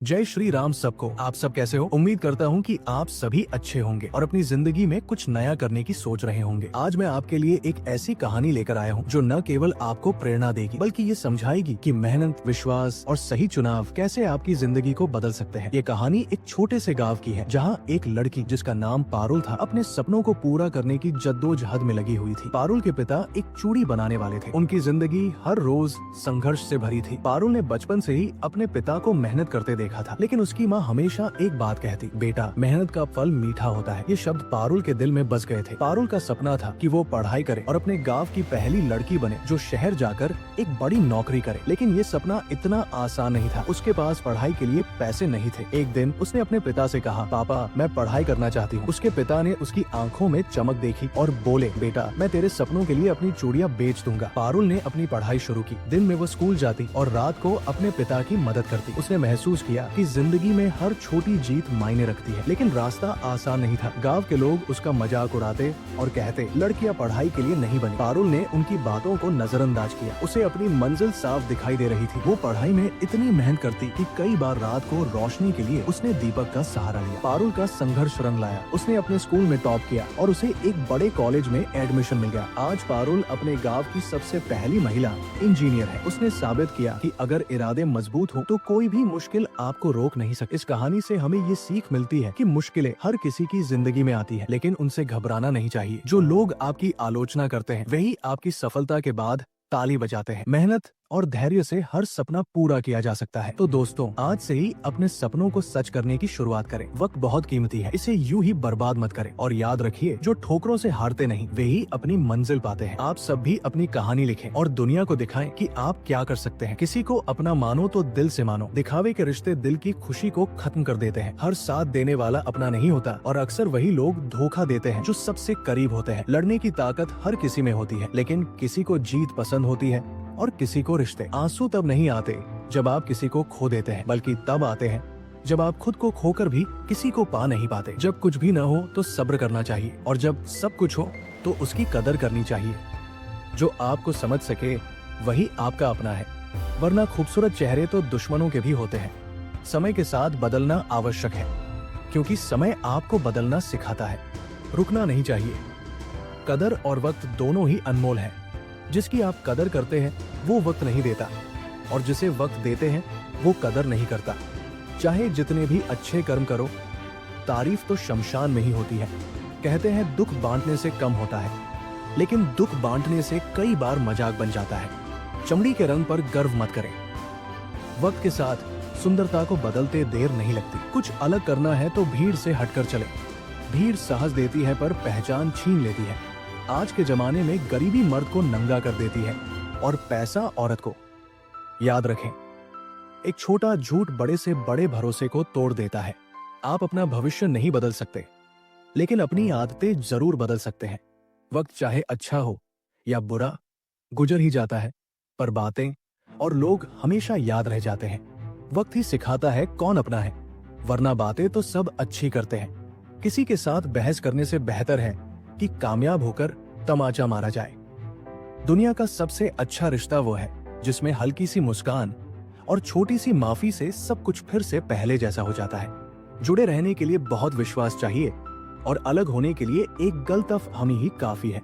जय श्री राम सबको। आप सब कैसे हो? उम्मीद करता हूँ कि आप सभी अच्छे होंगे और अपनी जिंदगी में कुछ नया करने की सोच रहे होंगे। आज मैं आपके लिए एक ऐसी कहानी लेकर आया हूँ जो न केवल आपको प्रेरणा देगी बल्कि ये समझाएगी कि मेहनत, विश्वास और सही चुनाव कैसे आपकी जिंदगी को बदल सकते हैं। ये कहानी एक छोटे से गाँव की है जहाँ एक लड़की जिसका नाम पारुल था अपने सपनों को पूरा करने की जद्दोजहद में लगी हुई थी। पारुल के पिता एक चूड़ी बनाने वाले थे। उनकी जिंदगी हर रोज संघर्ष से भरी थी। पारुल ने बचपन से ही अपने पिता को मेहनत करते देखा था, लेकिन उसकी माँ हमेशा एक बात कहती, बेटा मेहनत का फल मीठा होता है। ये शब्द पारुल के दिल में बस गए थे। पारुल का सपना था कि वो पढ़ाई करे और अपने गांव की पहली लड़की बने जो शहर जाकर एक बड़ी नौकरी करे। लेकिन ये सपना इतना आसान नहीं था। उसके पास पढ़ाई के लिए पैसे नहीं थे। एक दिन उसने अपने पिता से कहा, पापा मैं पढ़ाई करना चाहती हूँ। उसके पिता ने उसकी आंखों में चमक देखी और बोले, बेटा मैं तेरे सपनों के लिए अपनी चूड़ियाँ बेच दूंगा। पारुल ने अपनी पढ़ाई शुरू की। दिन में वो स्कूल जाती और रात को अपने पिता की मदद करती। उसने महसूस किया कि जिंदगी में हर छोटी जीत मायने रखती है, लेकिन रास्ता आसान नहीं था। गांव के लोग उसका मजाक उड़ाते और कहते, लड़कियां पढ़ाई के लिए नहीं बनी। पारुल ने उनकी बातों को नजरअंदाज किया। उसे अपनी मंजिल साफ दिखाई दे रही थी। वो पढ़ाई में इतनी मेहनत करती कि कई बार रात को रोशनी के लिए उसने दीपक का सहारा लिया। पारुल का संघर्ष रंग लाया। उसने अपने स्कूल में टॉप किया और उसे एक बड़े कॉलेज में एडमिशन मिल गया। आज पारुल अपने गाँव की सबसे पहली महिला इंजीनियर है। उसने साबित किया कि अगर इरादे मजबूत हो तो कोई भी मुश्किल आपको रोक नहीं सकती। इस कहानी से हमें ये सीख मिलती है कि मुश्किलें हर किसी की जिंदगी में आती है, लेकिन उनसे घबराना नहीं चाहिए। जो लोग आपकी आलोचना करते हैं वही आपकी सफलता के बाद ताली बजाते हैं। मेहनत और धैर्य से हर सपना पूरा किया जा सकता है। तो दोस्तों, आज से ही अपने सपनों को सच करने की शुरुआत करें। वक्त बहुत कीमती है, इसे यूं ही बर्बाद मत करें। और याद रखिए, जो ठोकरों से हारते नहीं वे ही अपनी मंजिल पाते हैं। आप सब भी अपनी कहानी लिखें और दुनिया को दिखाएं कि आप क्या कर सकते हैं। किसी को अपना मानो तो दिल से मानो। दिखावे के रिश्ते दिल की खुशी को खत्म कर देते हैं। हर साथ देने वाला अपना नहीं होता और अक्सर वही लोग धोखा देते हैं जो सबसे करीब होते हैं। लड़ने की ताकत हर किसी में होती है, लेकिन किसी को जीत पसंद होती है और किसी को रिश्ते। आंसू तब नहीं आते जब आप किसी को खो देते हैं, बल्कि तब आते हैं जब आप खुद को खोकर भी किसी को पा नहीं पाते। जब कुछ भी न हो तो सब्र करना चाहिए और जब सब कुछ हो तो उसकी कदर करनी चाहिए। जो आपको समझ सके वही आपका अपना है, वरना खूबसूरत चेहरे तो दुश्मनों के भी होते हैं। समय के साथ बदलना आवश्यक है, क्योंकि समय आपको बदलना सिखाता है। रुकना नहीं चाहिए। कदर और वक्त दोनों ही अनमोल है। जिसकी आप कदर करते हैं वो वक्त नहीं देता, और जिसे वक्त देते हैं वो कदर नहीं करता। चाहे जितने भी अच्छे कर्म करो, तारीफ तो शमशान में ही होती है। कहते हैं दुख बांटने से कम होता है, लेकिन दुख बांटने से कई बार मजाक बन जाता है। चमड़ी के रंग पर गर्व मत करें। वक्त के साथ सुंदरता को बदलते देर नहीं लगती। कुछ अलग करना है तो भीड़ से हटकर चले। भीड़ साहस देती है पर पहचान छीन लेती है। आज के जमाने में गरीबी मर्द को नंगा कर देती है और पैसा औरत को। याद रखें, एक छोटा झूठ बड़े से बड़े भरोसे को तोड़ देता है। आप अपना भविष्य नहीं बदल सकते, लेकिन अपनी आदतें जरूर बदल सकते हैं। वक्त चाहे अच्छा हो या बुरा, गुजर ही जाता है, पर बातें और लोग हमेशा याद रह जाते हैं। वक्त ही सिखाता है कौन अपना है, वरना बातें तो सब अच्छी करते हैं। किसी के साथ बहस करने से बेहतर है कि कामयाब होकर तमाचा मारा जाए। दुनिया का सबसे अच्छा रिश्ता वो है जिसमें हल्की सी मुस्कान और छोटी सी माफी से सब कुछ फिर से पहले जैसा हो जाता है। जुड़े रहने के लिए बहुत विश्वास चाहिए और अलग होने के लिए एक गलतफहमी ही काफी है।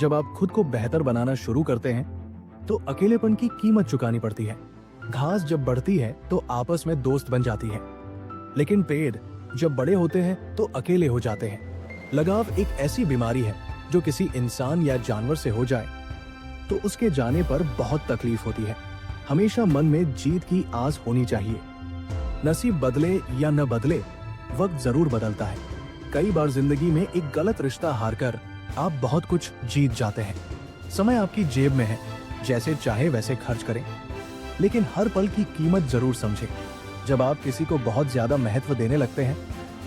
जब आप खुद को बेहतर बनाना शुरू करते हैं तो अकेलेपन की कीमत चुकानी पड़ती है। घास जब बढ़ती है तो आपस में दोस्त बन जाती है, लेकिन पेड़ जब बड़े होते हैं तो अकेले हो जाते हैं। लगाव एक ऐसी बीमारी है जो किसी इंसान या जानवर से हो जाए तो उसके जाने पर बहुत तकलीफ होती है। हमेशा मन में जीत की आस होनी चाहिए। नसीब बदले या न बदले, वक्त जरूर बदलता है। कई बार जिंदगी में एक गलत रिश्ता हारकर आप बहुत कुछ जीत जाते हैं। समय आपकी जेब में है, जैसे चाहे वैसे खर्च करें, लेकिन हर पल की कीमत जरूर समझें। जब आप किसी को बहुत ज्यादा महत्व देने लगते हैं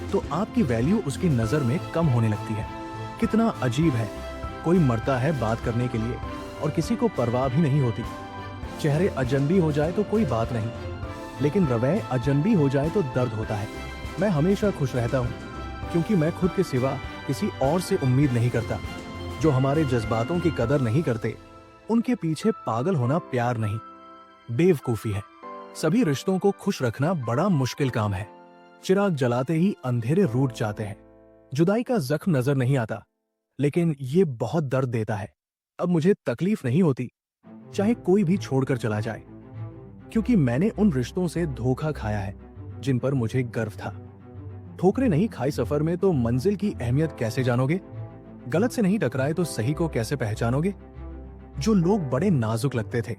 तो आपकी वैल्यू उसकी नजर में कम होने लगती है। कितना अजीब है, कोई मरता है बात करने के लिए और किसी को परवाह भी नहीं होती। चेहरे अजनबी हो जाए तो कोई बात नहीं, लेकिन रवैये अजनबी हो जाए तो दर्द होता है। मैं हमेशा खुश रहता हूँ क्योंकि मैं खुद के सिवा किसी और से उम्मीद नहीं करता। जो हमारे जज्बातों की कदर नहीं करते उनके पीछे पागल होना प्यार नहीं, बेवकूफी है। सभी रिश्तों को खुश रखना बड़ा मुश्किल काम है। चिराग जलाते ही अंधेरे रूठ जाते हैं। जुदाई का जख्म नजर नहीं आता, लेकिन ये बहुत दर्द देता है। अब मुझे तकलीफ नहीं होती, चाहे कोई भी छोड़कर चला जाए, क्योंकि मैंने उन रिश्तों से धोखा खाया है जिन पर मुझे गर्व था। ठोकरें नहीं खाई सफर में तो मंजिल की अहमियत कैसे जानोगे? गलत से नहीं टकराए तो सही को कैसे पहचानोगे? जो लोग बड़े नाजुक लगते थे,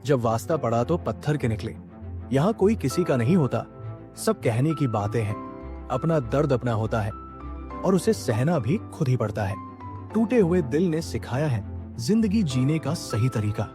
जब वास्ता पड़ा तो पत्थर के निकले। यहाँ कोई किसी का नहीं होता, सब कहने की बातें हैं। अपना दर्द अपना होता है और उसे सहना भी खुद ही पड़ता है। टूटे हुए दिल ने सिखाया है जिंदगी जीने का सही तरीका।